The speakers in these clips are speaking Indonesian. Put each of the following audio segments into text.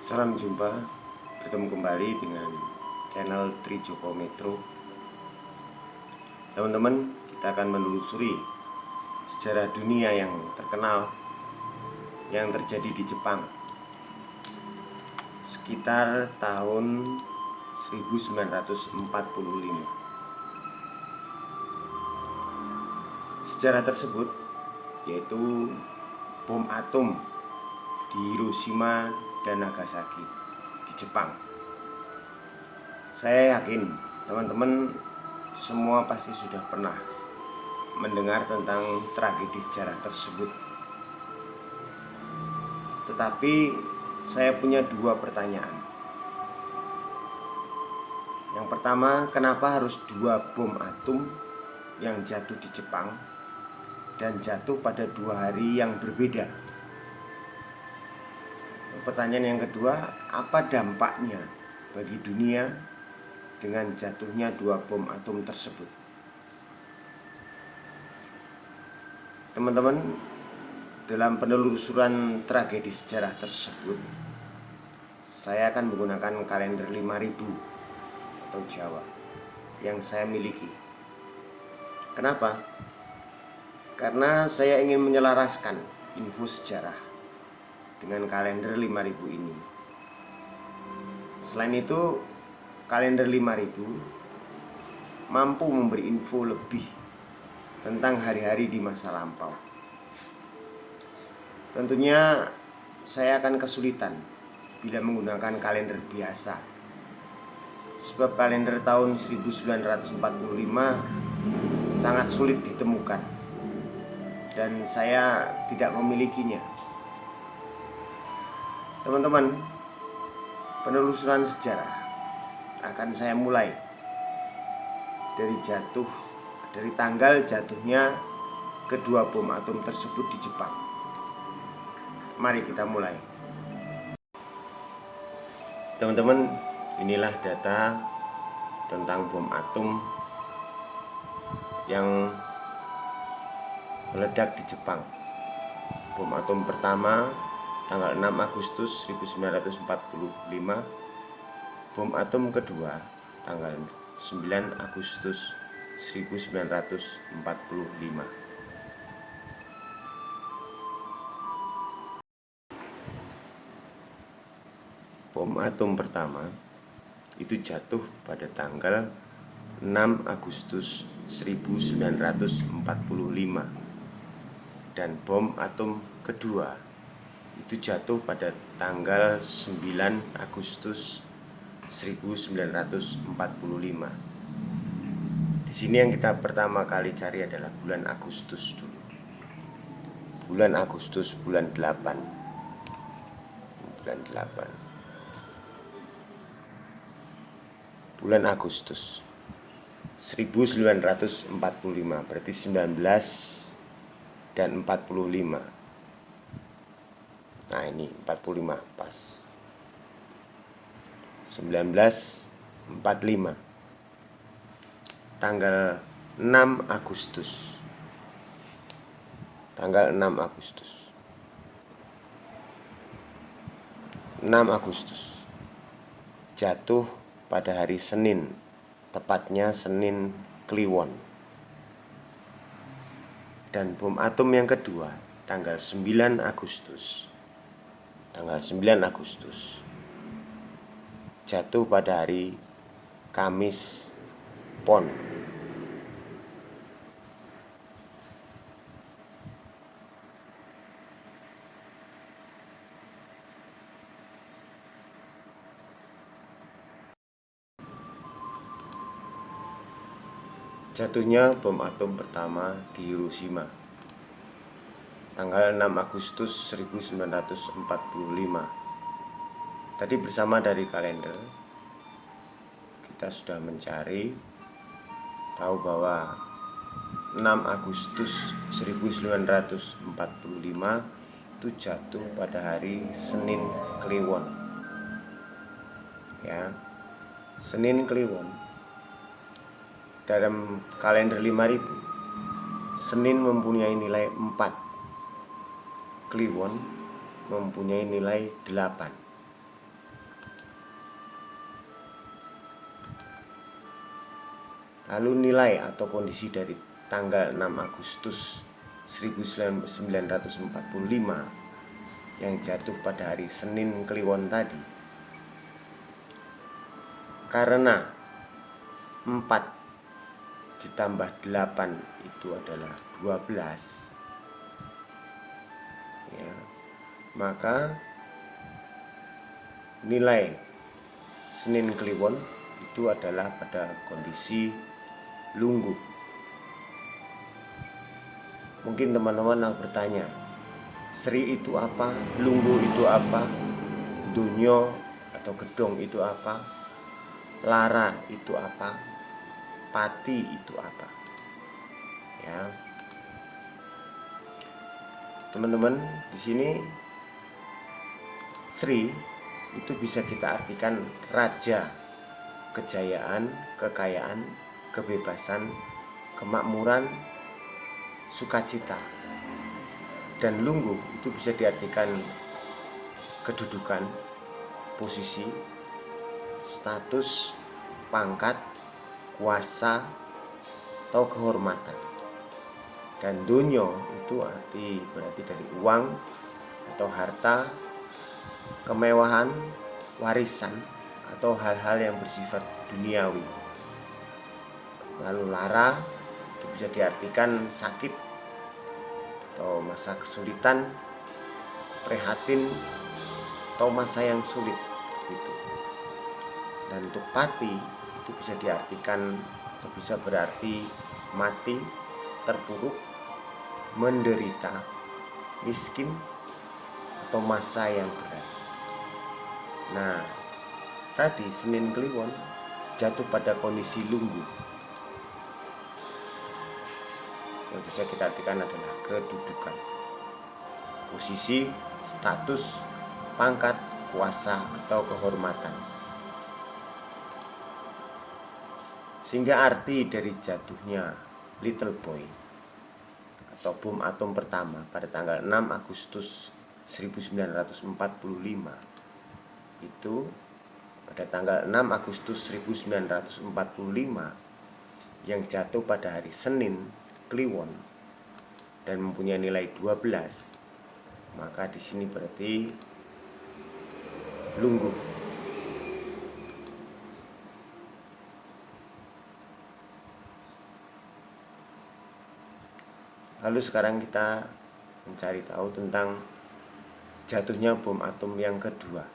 Salam jumpa, bertemu kembali dengan channel Trijoko Metro. Teman-teman, kita akan menelusuri sejarah dunia yang terkenal yang terjadi di Jepang sekitar tahun 1945. Sejarah tersebut yaitu bom atom di Hiroshima dan Nagasaki di Jepang. Saya yakin teman-teman semua pasti sudah pernah mendengar tentang tragedi sejarah tersebut. Tetapi saya punya dua pertanyaan. Yang pertama, kenapa harus dua bom atom yang jatuh di Jepang dan jatuh pada 2 hari yang berbeda? Pertanyaan yang kedua, apa dampaknya bagi dunia dengan jatuhnya 2 bom atom tersebut? Teman-teman, dalam penelusuran tragedi sejarah tersebut, saya akan menggunakan kalender 5000 atau Jawa yang saya miliki. Kenapa? Karena saya ingin menyelaraskan info sejarah dengan kalender 5000 ini. Selain itu, kalender 5000 mampu memberi info lebih tentang hari-hari di masa lampau. Tentunya saya akan kesulitan bila menggunakan kalender biasa, sebab kalender tahun 1945 sangat sulit ditemukan dan saya tidak memilikinya. Teman-teman, penelusuran sejarah akan saya mulai dari tanggal jatuhnya kedua bom atom tersebut di Jepang. Mari kita mulai. Teman-teman, inilah data tentang bom atom yang meledak di Jepang. Bom atom pertama tanggal 6 Agustus 1945, bom atom kedua tanggal 9 Agustus 1945. Bom atom pertama itu jatuh pada tanggal 6 Agustus 1945 dan bom atom kedua itu jatuh pada tanggal 9 Agustus 1945. Di sini yang kita pertama kali cari adalah bulan Agustus dulu. Bulan Agustus, bulan 8. Bulan Agustus 1945, berarti 19 dan 45. Nah, ini 45 pas. 1945. Tanggal 6 Agustus. Tanggal 6 Agustus. 6 Agustus. Jatuh pada hari Senin, tepatnya Senin Kliwon. Dan bom atom yang kedua tanggal 9 Agustus. Tanggal 9 Agustus jatuh pada hari Kamis Pon. Jatuhnya bom atom pertama di Hiroshima tanggal 6 Agustus 1945. Tadi bersama dari kalender kita sudah mencari tahu bahwa 6 Agustus 1945 itu jatuh pada hari Senin Kliwon. Ya, Senin Kliwon. Dalam kalender 5000, Senin mempunyai nilai 4, Kliwon mempunyai nilai 8. Lalu nilai atau kondisi dari tanggal 6 Agustus 1945 yang jatuh pada hari Senin Kliwon tadi, karena 4 ditambah 8 itu adalah 12 ya, maka nilai Senin Kliwon itu adalah pada kondisi lungguh. Mungkin teman-teman bertanya, Sri itu apa? Lungguh itu apa? Dunyo atau gedong itu apa? Lara itu apa? Pati itu apa? Ya. Teman-teman, di sini Sri itu bisa kita artikan raja, kejayaan, kekayaan, kebebasan, kemakmuran, sukacita. Dan lungguh itu bisa diartikan kedudukan, posisi, status, pangkat, kuasa, atau kehormatan. Dan dunyo itu berarti dari uang atau harta, kemewahan, warisan, atau hal-hal yang bersifat duniawi. Lalu lara itu bisa diartikan sakit atau masa kesulitan, prihatin, atau masa yang sulit gitu. Dan untuk pati itu bisa diartikan atau bisa berarti mati, terpuruk, menderita, miskin, atau masa yang berat. Nah, tadi Senin Kliwon jatuh pada kondisi lungguh, yang bisa kita artikan adalah kedudukan, posisi, status, pangkat, kuasa, atau kehormatan. Sehingga arti dari jatuhnya Little Boy atau bom atom pertama pada tanggal 6 Agustus 1945 itu, pada tanggal 6 Agustus 1945 yang jatuh pada hari Senin Kliwon dan mempunyai nilai 12, maka di sini berarti lungguh. Lalu sekarang kita mencari tahu tentang jatuhnya bom atom yang kedua.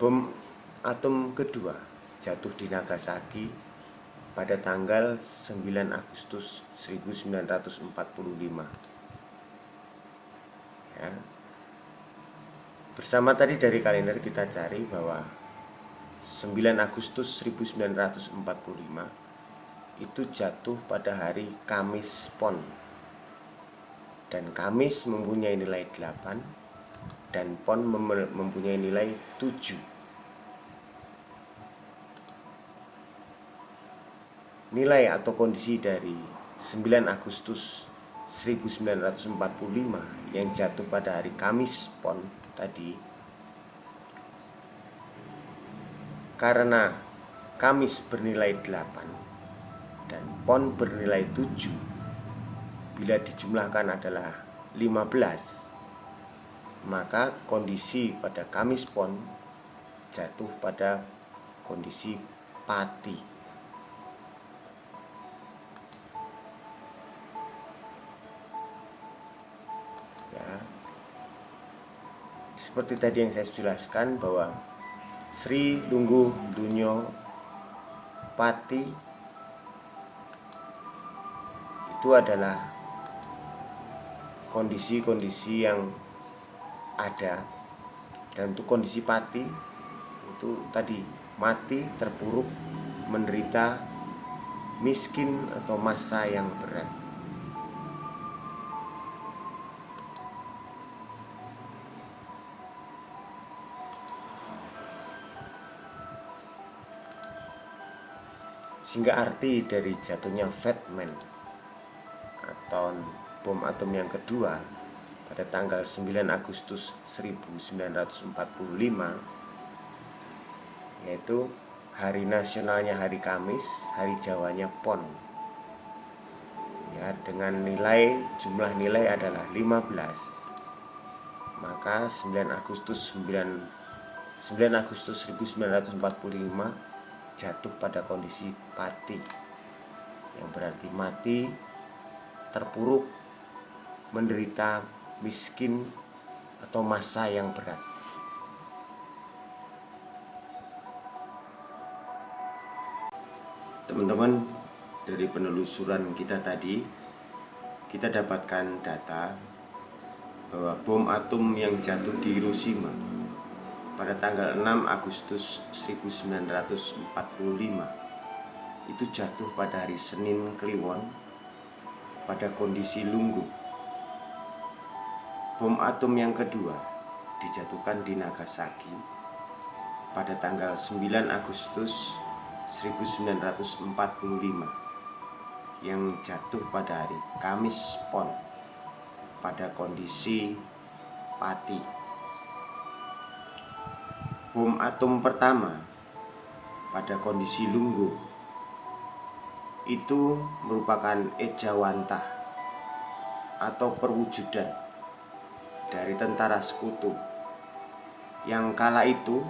Bom atom kedua jatuh di Nagasaki pada tanggal 9 Agustus 1945. Ya. Bersama tadi dari kalender kita cari bahwa 9 Agustus 1945 itu jatuh pada hari Kamis Pon. Dan Kamis mempunyai nilai 8 dan Pon mempunyai nilai 7. Nilai atau kondisi dari 9 Agustus 1945 yang jatuh pada hari Kamis Pon tadi, karena Kamis bernilai 8 dan Pon bernilai 7, bila dijumlahkan adalah 15, maka kondisi pada Kamis Pon jatuh pada kondisi pati. Ya, seperti tadi yang saya jelaskan bahwa Sri, lungguh, dunyo, pati itu adalah kondisi-kondisi yang ada. Dan untuk kondisi pati itu tadi mati, terpuruk, menderita, miskin, atau masa yang berat. Sehingga arti dari jatuhnya Fat Man atau bom atom yang kedua pada tanggal 9 Agustus 1945 yaitu hari nasionalnya hari Kamis, hari Jawanya Pon. Ya, dengan jumlah nilai adalah 15. Maka 9 Agustus 1945 jatuh pada kondisi pati, yang berarti mati, terpuruk, menderita, miskin, atau masa yang berat. Teman-teman, dari penelusuran kita tadi, kita dapatkan data bahwa bom atom yang jatuh di Hiroshima pada tanggal 6 Agustus 1945 itu jatuh pada hari Senin Kliwon pada kondisi lungguh. Bom atom yang kedua dijatuhkan di Nagasaki pada tanggal 9 Agustus 1945 yang jatuh pada hari Kamis Pon pada kondisi pati. Bom atom pertama pada kondisi lungguh itu merupakan ejawantah atau perwujudan dari tentara sekutu yang kala itu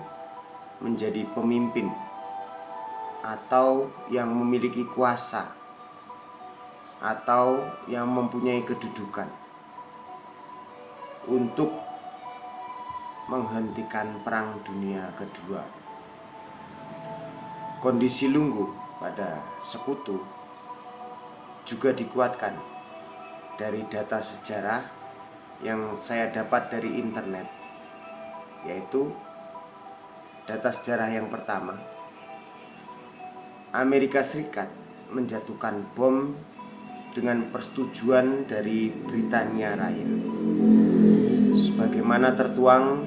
menjadi pemimpin atau yang memiliki kuasa atau yang mempunyai kedudukan untuk menghentikan Perang Dunia Kedua. Kondisi lungguh pada sekutu juga dikuatkan dari data sejarah yang saya dapat dari internet, yaitu data sejarah yang pertama, Amerika Serikat menjatuhkan bom dengan persetujuan dari Britania Raya, sebagaimana tertuang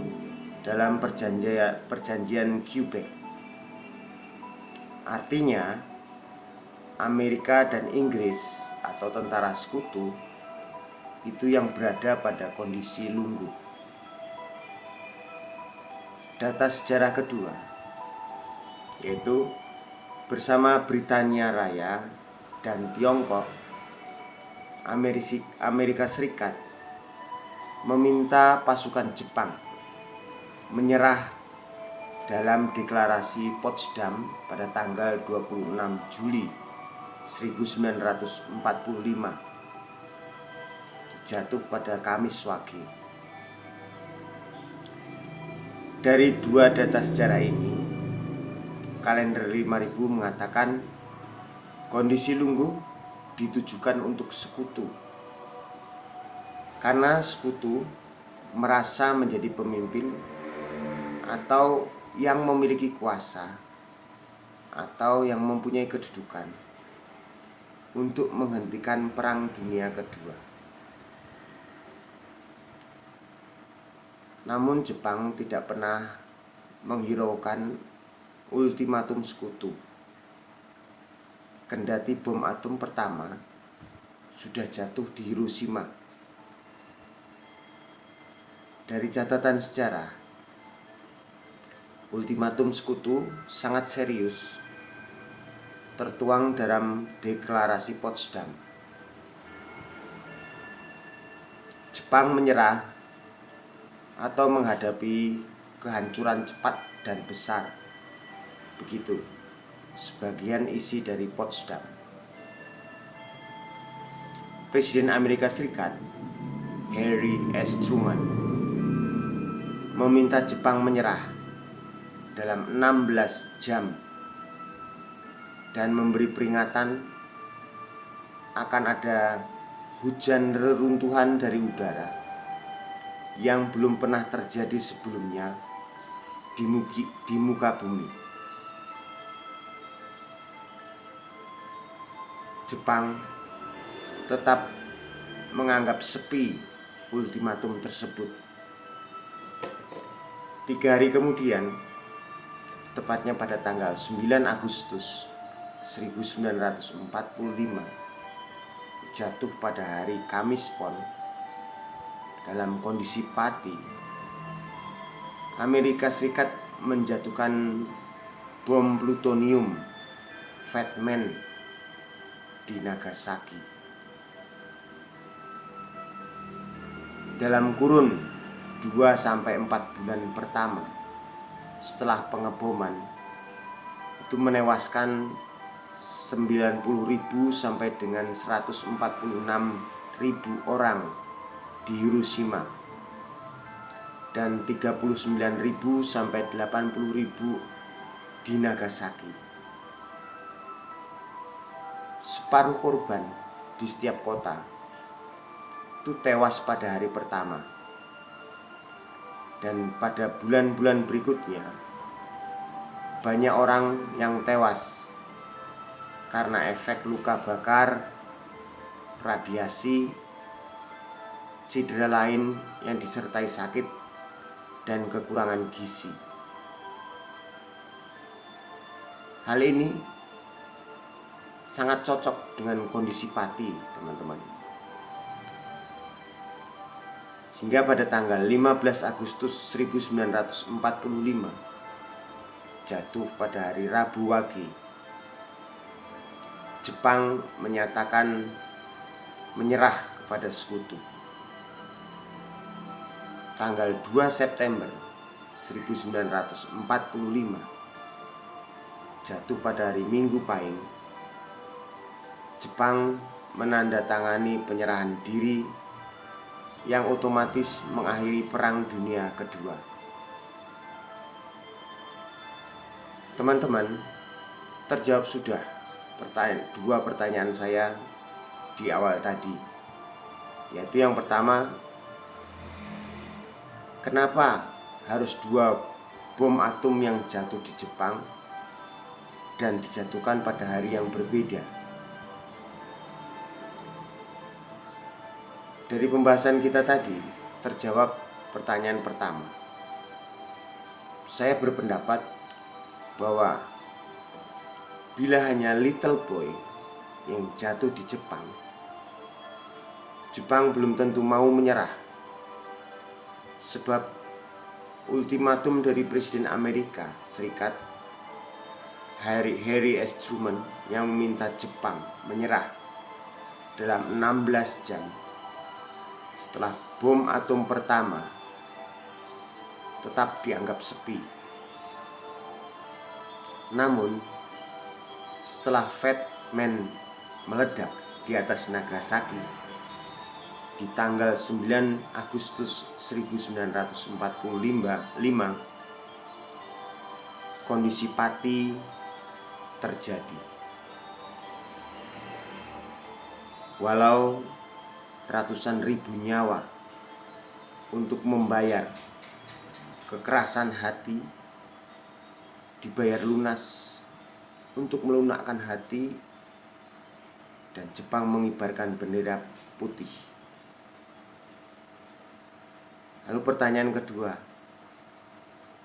dalam perjanjian Quebec. Artinya, Amerika dan Inggris atau tentara sekutu itu yang berada pada kondisi lungguh. Data sejarah kedua, yaitu bersama Britania Raya dan Tiongkok, Amerika Serikat meminta pasukan Jepang menyerah dalam deklarasi Potsdam pada tanggal 26 Juli 1945, jatuh pada Kamis Wage. Dari dua data sejarah ini, kalender 5000 mengatakan kondisi lungguh ditujukan untuk sekutu, karena sekutu merasa menjadi pemimpin atau yang memiliki kuasa atau yang mempunyai kedudukan untuk menghentikan Perang Dunia Kedua. Namun Jepang tidak pernah menghiraukan ultimatum sekutu, kendati bom atom pertama sudah jatuh di Hiroshima. Dari catatan sejarah, ultimatum sekutu sangat serius tertuang dalam deklarasi Potsdam. Jepang menyerah atau menghadapi kehancuran cepat dan besar. Begitu sebagian isi dari Potsdam. Presiden Amerika Serikat Harry S. Truman meminta Jepang menyerah dalam 16 jam dan memberi peringatan akan ada hujan reruntuhan dari udara yang belum pernah terjadi sebelumnya di muka bumi. Jepang tetap menganggap sepi ultimatum tersebut. 3 hari kemudian, tepatnya pada tanggal 9 Agustus 1945, jatuh pada hari Kamis Pon dalam kondisi pati. Amerika Serikat menjatuhkan bom plutonium Fat Man di Nagasaki. Dalam kurun 2-4 bulan pertama setelah pengeboman, itu menewaskan 90.000 sampai dengan 146.000 orang di Hiroshima dan 39.000 sampai 80.000 di Nagasaki. Separuh korban di setiap kota itu tewas pada hari pertama, dan pada bulan-bulan berikutnya banyak orang yang tewas karena efek luka bakar, radiasi, cedera lain yang disertai sakit, dan kekurangan gizi. Hal ini sangat cocok dengan kondisi Pati, teman-teman. Sehingga pada tanggal 15 Agustus 1945 jatuh pada hari Rabu Wage, Jepang menyatakan menyerah kepada sekutu. Tanggal 2 September 1945 jatuh pada hari Minggu Pahing, Jepang menandatangani penyerahan diri yang otomatis mengakhiri Perang Dunia Kedua. Teman-teman, terjawab sudah dua pertanyaan saya di awal tadi, yaitu yang pertama, kenapa harus 2 bom atom yang jatuh di Jepang dan dijatuhkan pada hari yang berbeda? Dari pembahasan kita tadi terjawab pertanyaan pertama. Saya berpendapat bahwa bila hanya little boy yang jatuh di Jepang, Jepang belum tentu mau menyerah. Sebab ultimatum dari Presiden Amerika Serikat Harry S. Truman yang meminta Jepang menyerah dalam 16 jam setelah bom atom pertama tetap dianggap sepi. Namun setelah Fat Man meledak di atas Nagasaki di tanggal 9 Agustus 1945, kondisi Pati terjadi. Walau ratusan ribu nyawa untuk membayar kekerasan hati, dibayar lunas untuk melunakkan hati, dan Jepang mengibarkan bendera putih. Lalu pertanyaan kedua,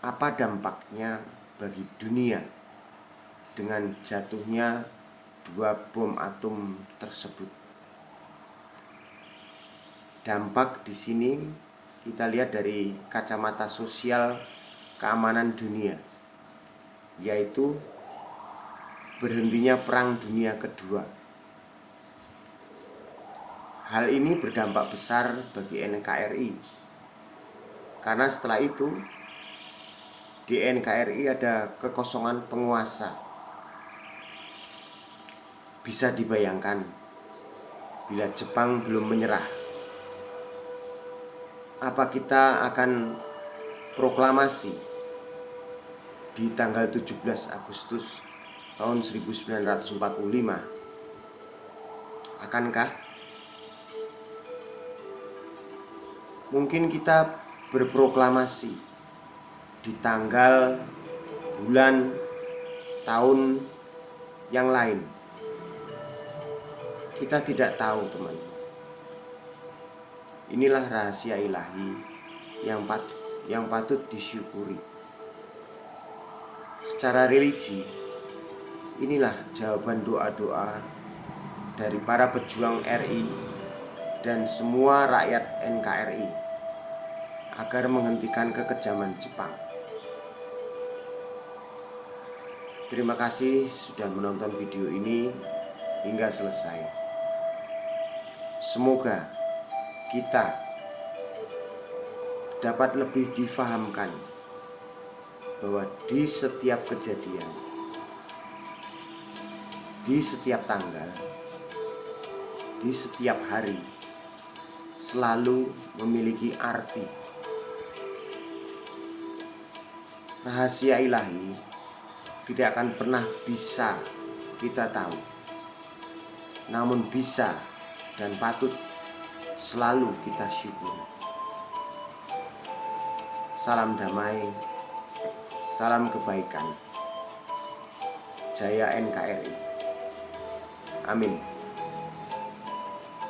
apa dampaknya bagi dunia dengan jatuhnya 2 bom atom tersebut? Dampak di sini kita lihat dari kacamata sosial keamanan dunia, yaitu berhentinya Perang Dunia Kedua. Hal ini berdampak besar bagi NKRI, karena setelah itu di NKRI ada kekosongan penguasa. Bisa dibayangkan bila Jepang belum menyerah, apa kita akan proklamasi di tanggal 17 Agustus tahun 1945? Akankah? Mungkin kita berproklamasi di tanggal, bulan, tahun yang lain. Kita tidak tahu, teman. Inilah rahasia ilahi yang patut disyukuri. Secara religi, inilah jawaban doa-doa dari para pejuang RI dan semua rakyat NKRI agar menghentikan kekejaman Jepang. Terima kasih sudah menonton video ini hingga selesai. Semoga kita dapat lebih difahamkan bahwa di setiap kejadian, di setiap tanggal, di setiap hari selalu memiliki arti. Rahasia ilahi tidak akan pernah bisa kita tahu, namun bisa dan patut selalu kita syukuri. Salam damai, salam kebaikan. Jaya NKRI. Amin.